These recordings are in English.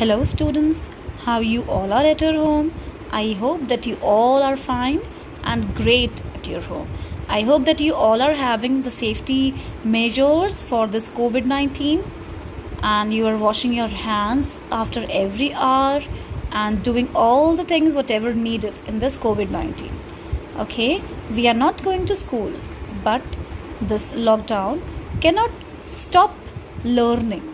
Hello students, how you all are at your home? I hope that you all are fine and great at your home. I hope that you all are having the safety measures for this COVID-19 and you are washing your hands after every hour and doing all the things whatever needed in this COVID-19. Okay, we are not going to school, but this lockdown cannot stop learning.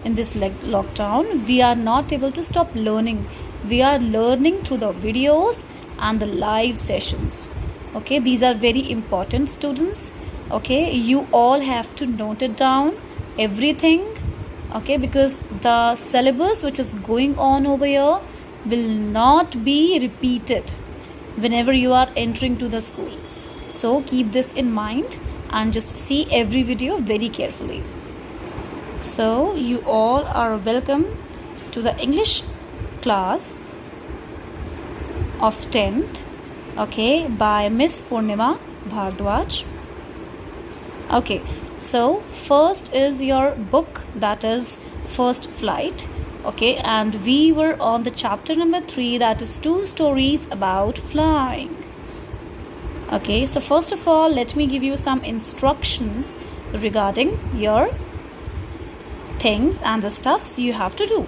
In this lockdown, we are not able to stop learning. We are learning through the videos and the live sessions. Okay, these are very important, students. Okay, you all have to note it down, everything. Okay, because the syllabus which is going on over here will not be repeated whenever you are entering to the school. So keep this in mind and just see every video very carefully. So you all are welcome to the English class of 10th, okay, by Miss Purnima Bhardwaj. Okay, so first is your book, that is First Flight. Okay, and we were on the chapter number 3, that is 2 stories about flying. Okay, so first of all, let me give you some instructions regarding your things and the stuffs you have to do.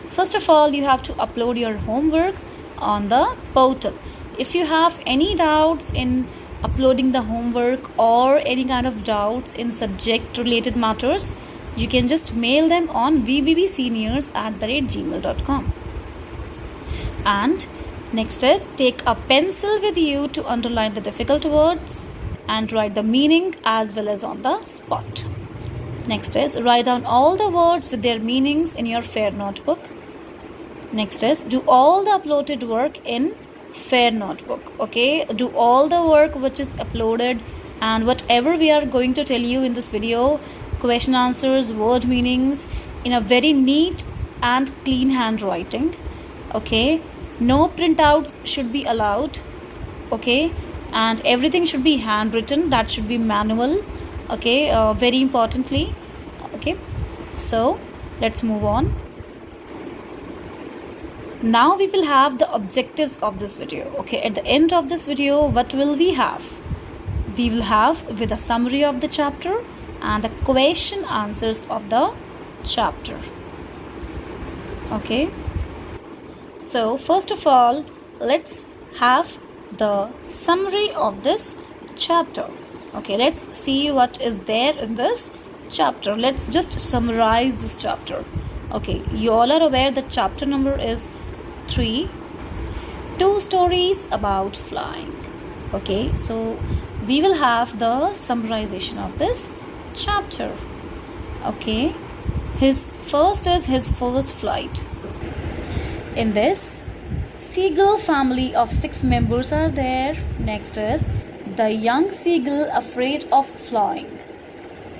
First of all, you have to upload your homework on the portal. If you have any doubts in uploading the homework or any kind of doubts in subject related matters, you can just mail them on vbbseniors@gmail.com. And next is take a pencil with you to underline the difficult words and write the meaning as well as on the spot. Next is write down all the words with their meanings in your fair notebook. Next is do all the uploaded work in fair notebook. Okay, do all the work which is uploaded and whatever we are going to tell you in this video, question answers, word meanings, in a very neat and clean handwriting. Okay, no printouts should be allowed. Okay, and everything should be handwritten, that should be manual. Okay, very importantly. Okay, so let's move on. Now we will have the objectives of this video. Okay, at the end of this video, what will we have? We will have with a summary of the chapter and the question answers of the chapter. Okay, so first of all, let's have the summary of this chapter. Okay, let's see what is there in this chapter. Let's just summarize this chapter. Okay, you all are aware that chapter number is 3, 2 stories about flying. Okay, so we will have the summarization of this chapter. Okay, his first flight. In this, seagull family of 6 members are there. Next is the young seagull afraid of flying.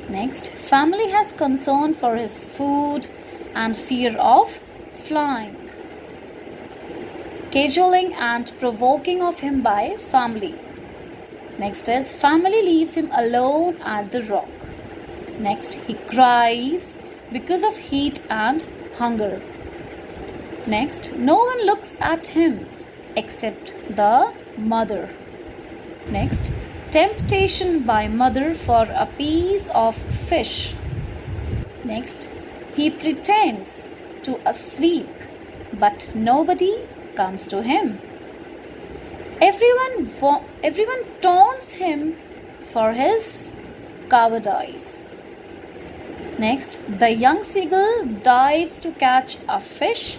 Next, family has concern for his food and fear of flying. Cajoling and provoking of him by family. Next is family leaves him alone at the rock. Next, he cries because of heat and hunger. Next, no one looks at him except the mother. Next, temptation by mother for a piece of fish. Next, he pretends to asleep, but nobody comes to him. Everyone taunts him for his cowardice. Next, the young seagull dives to catch a fish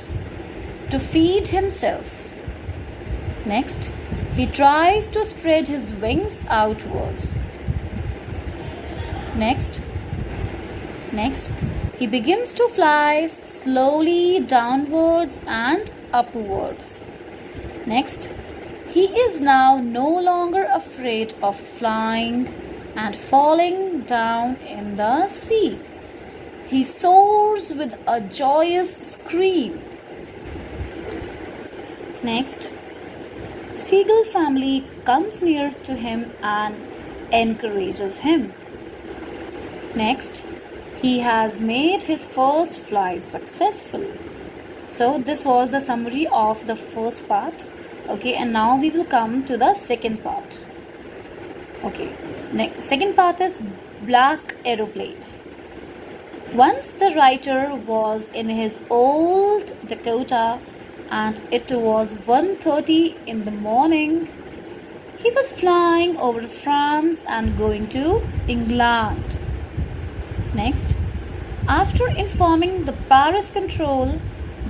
to feed himself. Next, he tries to spread his wings outwards. Next, he begins to fly slowly downwards and upwards. Next, he is now no longer afraid of flying and falling down in the sea. He soars with a joyous scream. Next, seagull family comes near to him and encourages him. Next, he has made his first flight successful. So this was the summary of the first part. Okay, and now we will come to the second part. Okay, next second part is Black Aeroplane. Once the writer was in his old Dakota and it was 1:30 in the morning. He was flying over France and going to England. Next, after informing the Paris control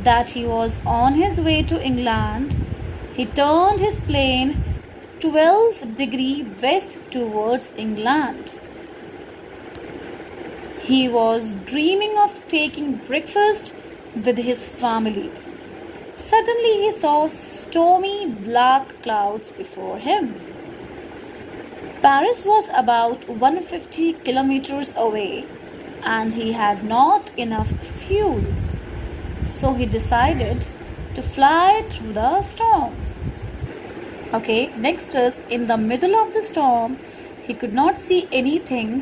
that he was on his way to England, he turned his plane 12° west towards England. He was dreaming of taking breakfast with his family. Suddenly he saw stormy black clouds before him. Paris was about 150 kilometers away and he had not enough fuel. So he decided to fly through the storm. Okay, next is in the middle of the storm, he could not see anything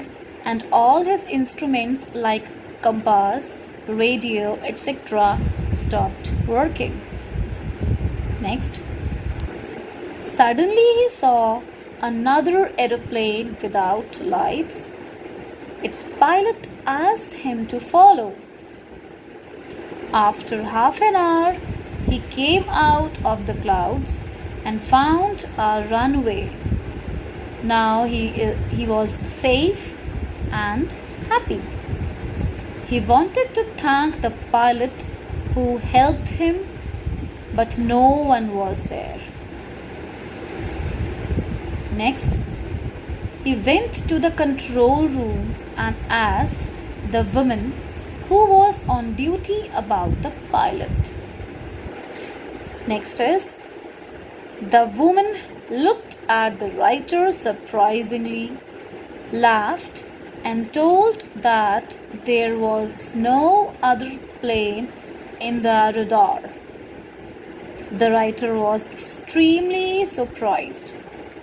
and all his instruments like compass, radio, etc. stopped working. Next, suddenly he saw another aeroplane without lights. Its pilot asked him to follow. After half an hour, he came out of the clouds and found a runway. Now he was safe and happy. He wanted to thank the pilot who helped him, but no one was there. Next, he went to the control room and asked the woman who was on duty about the pilot. Next is, the woman looked at the writer surprisingly, laughed, and told that there was no other plane in the radar. The writer was extremely surprised.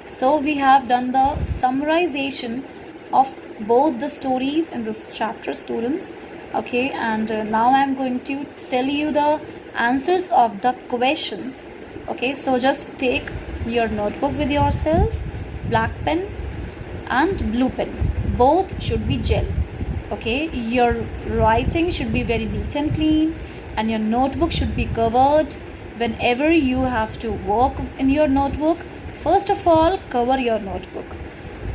So we have done the summarization of both the stories in this chapter, students. Okay, and now I am going to tell you the answers of the questions. Okay, so just take your notebook with yourself, black pen and blue pen. Both should be gel. Okay, your writing should be very neat and clean and your notebook should be covered. Whenever you have to work in your notebook, first of all, cover your notebook.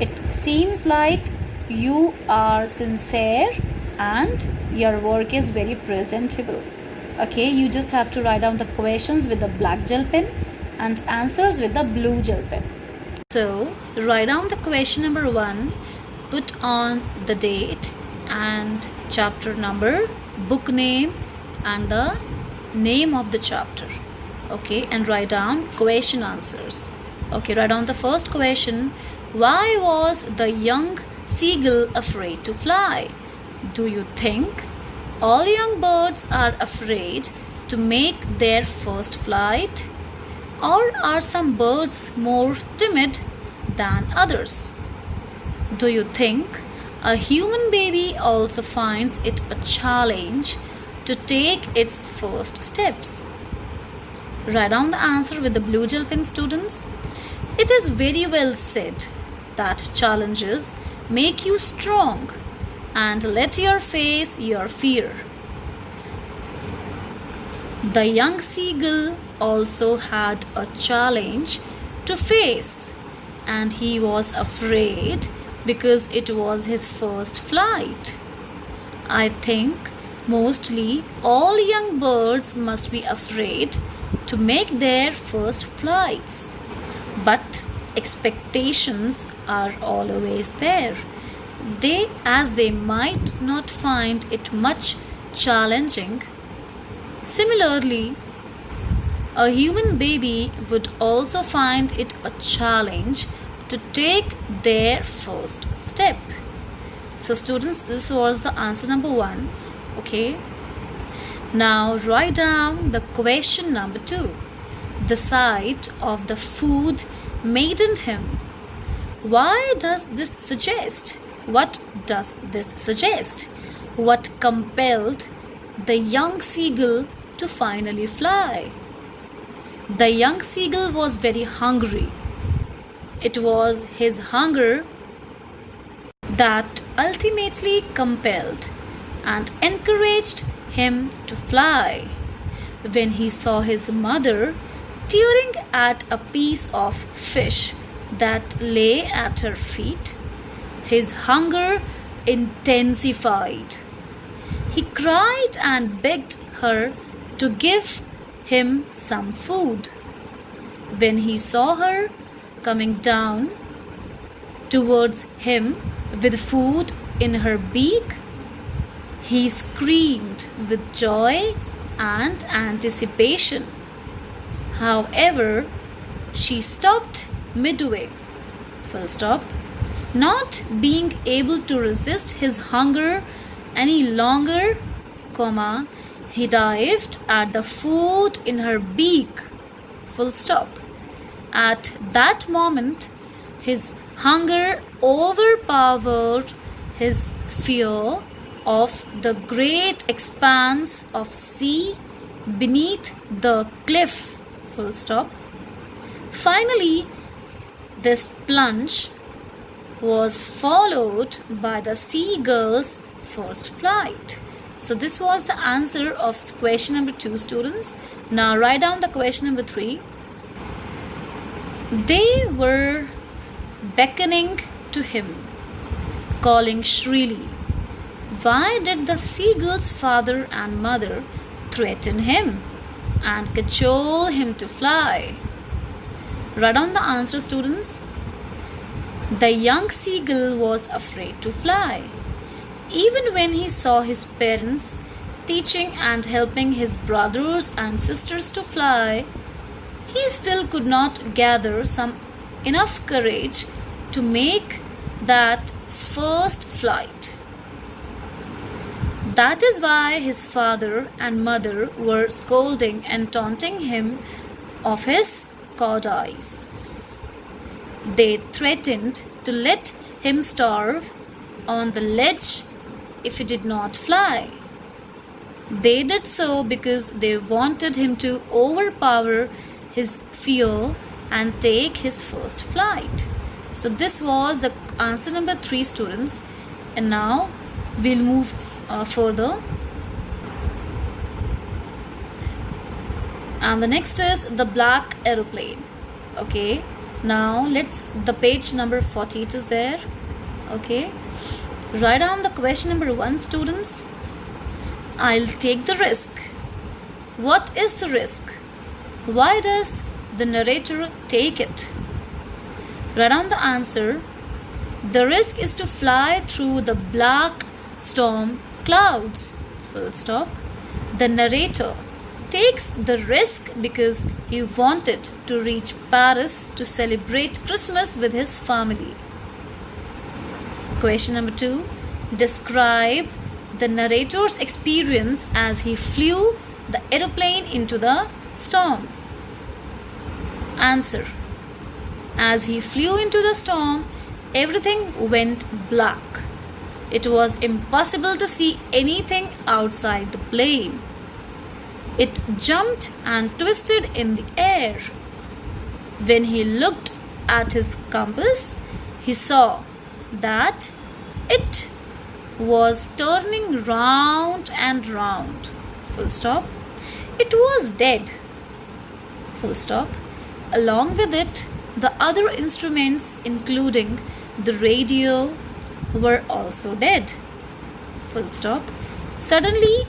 It seems like you are sincere and your work is very presentable. Okay, you just have to write down the questions with the black gel pen and answers with the blue gel pen. So, write down the question number 1, put on the date and chapter number, book name and the name of the chapter. Okay, and write down question answers. Okay, write down the first question. Why was the young seagull afraid to fly? Do you think all young birds are afraid to make their first flight? Or are some birds more timid than others? Do you think a human baby also finds it a challenge to take its first steps? Write down the answer with the blue gel pen, students. It is very well said that challenges make you strong and let you face your fear. The young seagull also had a challenge to face and he was afraid because it was his first flight. I think mostly all young birds must be afraid to make their first flights. But expectations are always there. They might not find it much challenging. Similarly, a human baby would also find it a challenge to take their first step. So students, this was the answer number 1. Okay. Now write down the question number 2. The sight of the food maddened him. Why does this suggest? What does this suggest? What compelled the young seagull to finally fly. The young seagull was very hungry. It was his hunger that ultimately compelled and encouraged him to fly. When he saw his mother tearing at a piece of fish that lay at her feet, his hunger intensified. He cried and begged her to give him some food. When he saw her coming down towards him with food in her beak, he screamed with joy and anticipation. However, she stopped midway, full stop, not being able to resist his hunger any longer, comma, he dived at the food in her beak, full stop. At that moment, his hunger overpowered his fear of the great expanse of sea beneath the cliff, full stop. Finally, this plunge was followed by the seagull's first flight. So this was the answer of question number 2, students. Now write down the question number 3. They were beckoning to him, calling shrilly. Why did the seagull's father and mother threaten him and cajole him to fly? Write down the answer, students. The young seagull was afraid to fly. Even when he saw his parents teaching and helping his brothers and sisters to fly, he still could not gather some enough courage to make that first flight. That is why his father and mother were scolding and taunting him of his cowardice. They threatened to let him starve on the ledge if he did not fly. They did so because they wanted him to overpower his fear and take his first flight. So this was the answer number 3, students. And now we'll move further. And the next is the black aeroplane. Okay, now the page number 48 is there. Okay, write down the question number 1, students. I'll take the risk. What is the risk? Why does the narrator take it? Write down the answer. The risk is to fly through the black storm clouds, full stop. The narrator takes the risk because he wanted to reach Paris to celebrate Christmas with his family. Question number 2. Describe the narrator's experience as he flew the aeroplane into the storm. Answer. As he flew into the storm, everything went black. It was impossible to see anything outside the plane. It jumped and twisted in the air. When he looked at his compass, he saw that it was turning round and round. Full stop. It was dead. Full stop. Along with it, the other instruments, including the radio, were also dead. Full stop. Suddenly,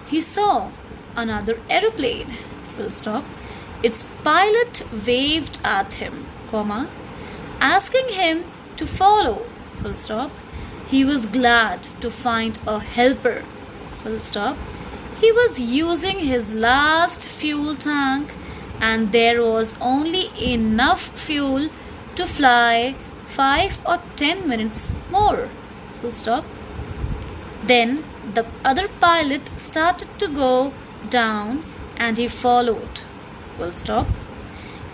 he saw another aeroplane. Full stop. Its pilot waved at him, comma, asking him to follow. Full stop. He was glad to find a helper. Full stop. He was using his last fuel tank and there was only enough fuel to fly 5 or 10 minutes more. Full stop. Then the other pilot started to go down and he followed. Full stop.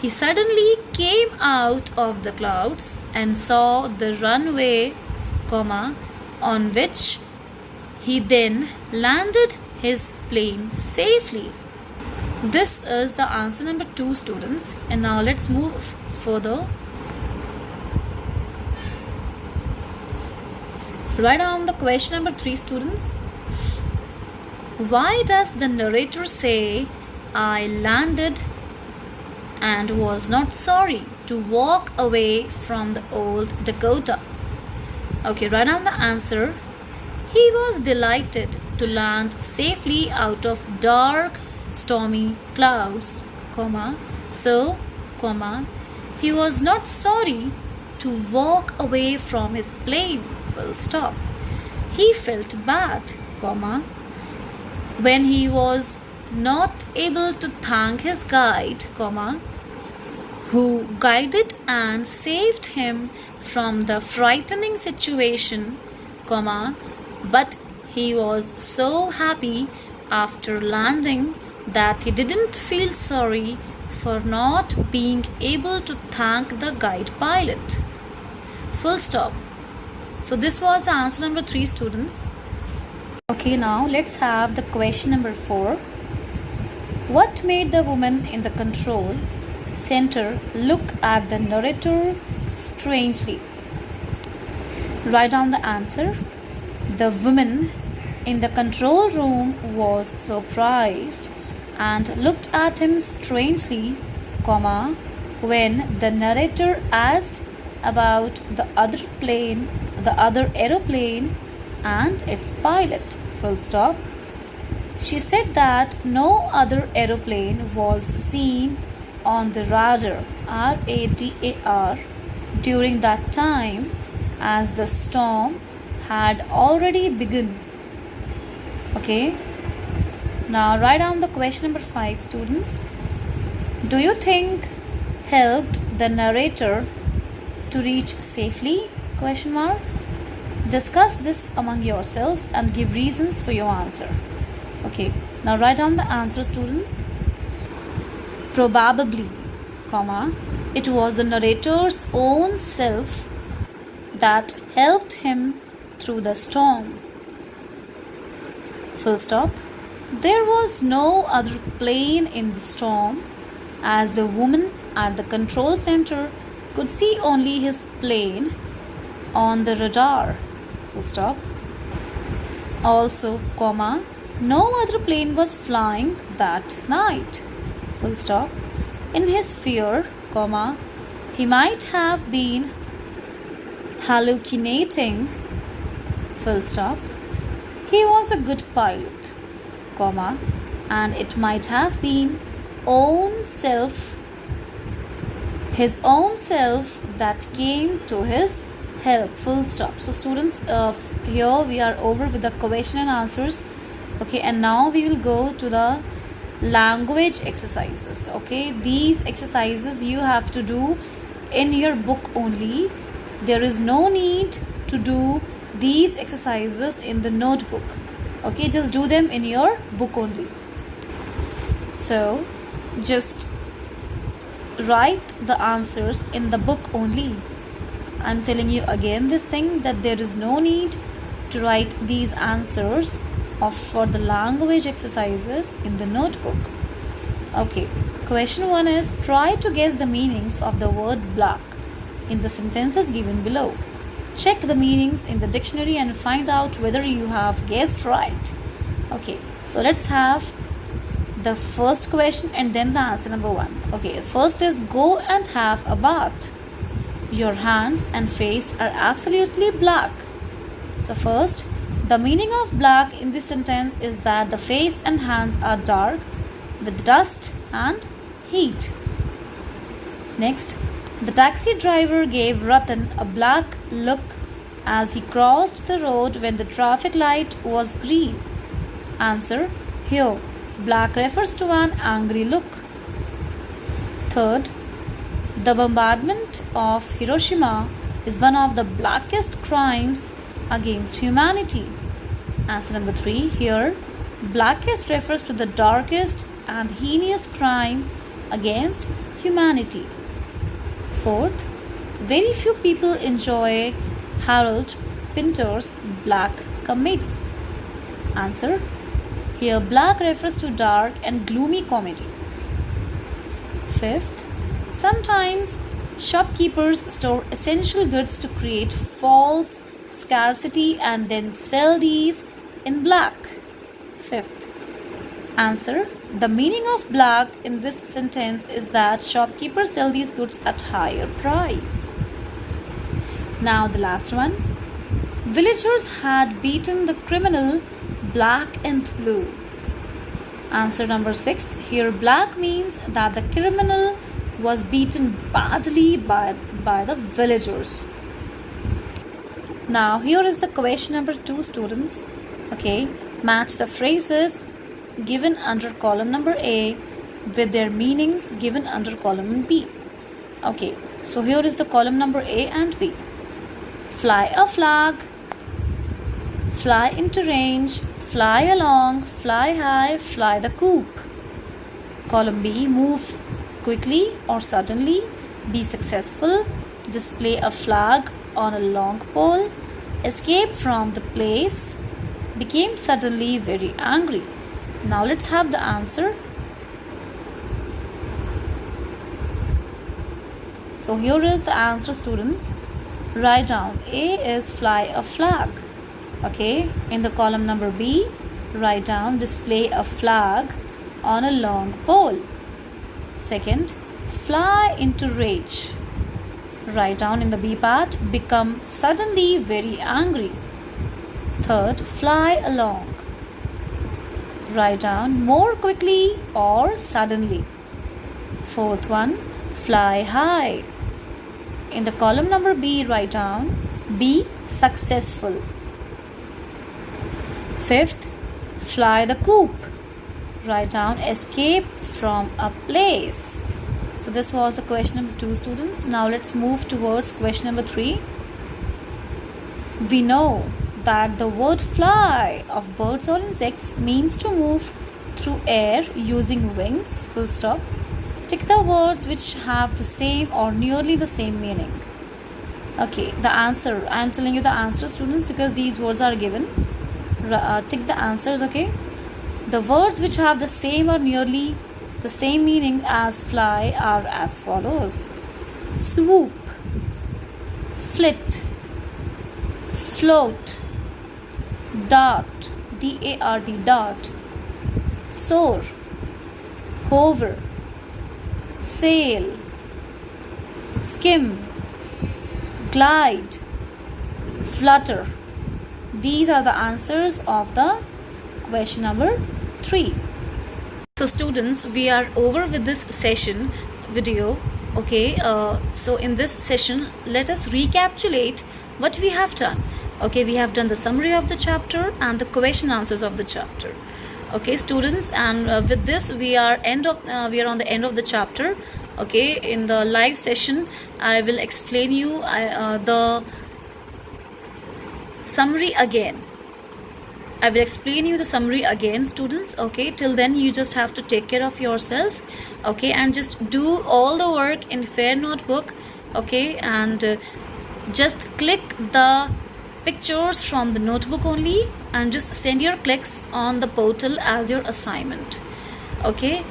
He suddenly came out of the clouds and saw the runway, comma, on which he then landed his plane safely. This is the answer number 2, students. And now let's move further. Write down the question number 3, students. Why does the narrator say, I landed and was not sorry to walk away from the old Dakota? Okay, write down the answer. He was delighted to land safely out of dark, stormy clouds, he was not sorry to walk away from his plane, full stop. He felt bad, when he was not able to thank his guide, who guided and saved him from the frightening situation, but he was so happy after landing that he didn't feel sorry for not being able to thank the guide pilot. Full stop. So this was the answer number 3, students. Okay, now let's have the question number 4. What made the woman in the control center look at the narrator strangely? Write down the answer. The woman in the control room was surprised and looked at him strangely, when the narrator asked about the other aeroplane and its pilot, full stop. She said that no other aeroplane was seen on the radar, RADAR, during that time, as the storm had already begun. Okay, now write down the question number 5, students. Do you think helped the narrator to reach safely? Discuss this among yourselves and give reasons for your answer. Okay, now write down the answer, students. Probably, it was the narrator's own self that helped him through the storm. Full stop. There was no other plane in the storm, as the woman at the control center could see only his plane on the radar. Full stop. Also, no other plane was flying that night. Full stop. In his fear, he might have been hallucinating. Full stop. He was a good pilot, and it might have been his own self that came to his help. Full stop. So students, here we are over with the question and answers. Okay, and now we will go to the language exercises. Okay, these exercises you have to do in your book only. There is no need to do these exercises in the notebook. Okay, just do them in your book only. So just write the answers in the book only. I'm telling you again this thing, that there is no need to write these answers for the language exercises in the notebook. Okay, question 1 is, try to guess the meanings of the word black in the sentences given below. Check the meanings in the dictionary and find out whether you have guessed right. Okay, so let's have the first question and then the answer number 1. Okay, first is, go and have a bath. Your hands and face are absolutely black. So first, the meaning of black in this sentence is that the face and hands are dark with dust and heat. Next, the taxi driver gave Ratan a black look as he crossed the road when the traffic light was green. Answer, here, black refers to an angry look. Third, the bombardment of Hiroshima is one of the blackest crimes against humanity. Answer number 3, here, blackest refers to the darkest and heinous crime against humanity. Fourth, very few people enjoy Harold Pinter's black comedy. Answer, Here black refers to dark and gloomy comedy. Fifth, sometimes shopkeepers store essential goods to create false scarcity and then sell these in black. Fifth, answer, the meaning of black in this sentence is that shopkeepers sell these goods at higher price. Now the last one. Villagers had beaten the criminal black and blue. Answer number 6. Here black means that the criminal was beaten badly by the villagers. Now here is the question number 2, students. Okay, match the phrases given under column number A with their meanings given under column B. Okay, so here is the column number A and B. Fly a flag, fly into range, fly along, fly high, fly the coop. Column B, move quickly or suddenly, be successful, display a flag on a long pole, escape from the place, became suddenly very angry. Now let's have the answer. So here is the answer, students. Write down. A is fly a flag. Okay, in the column number B, write down display a flag on a long pole. Second, fly into rage. Write down in the B part, become suddenly very angry. Third, fly along. Write down more quickly or suddenly. Fourth one, fly high. In the column number B, write down be successful. Fifth, fly the coop. Write down escape from a place. So this was the question number 2, students. Now let's move towards question number 3. We know that the word fly of birds or insects means to move through air using wings, full stop. Tick the words which have the same or nearly the same meaning. Okay, the answer. I am telling you the answer, students, because these words are given. Tick the answers, okay? The words which have the same or nearly the same meaning as fly are as follows: swoop, flit, float, dart, D-A-R-T, dart, soar, hover, sail, skim, glide, flutter. These are the answers of the question number 3. So students, we are over with this session video. Okay, so in this session, let us recapitulate what we have done. Okay, we have done the summary of the chapter and the question answers of the chapter. Okay, students, and with this we are on the end of the chapter. Okay, in the live session, I will explain you the summary again. I will explain you the summary again, students. Okay, till then you just have to take care of yourself. Okay, and just do all the work in Fair Notebook. Okay, and just click the pictures from the notebook only and just send your clicks on the portal as your assignment. Okay,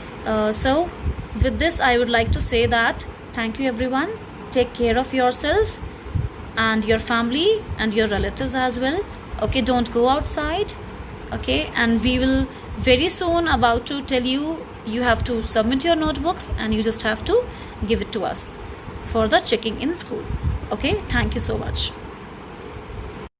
so with this I would like to say that thank you everyone. Take care of yourself and your family and your relatives as well. Okay, don't go outside. Okay, and we will very soon about to tell you have to submit your notebooks and you just have to give it to us for the checking in school. Okay, thank you so much.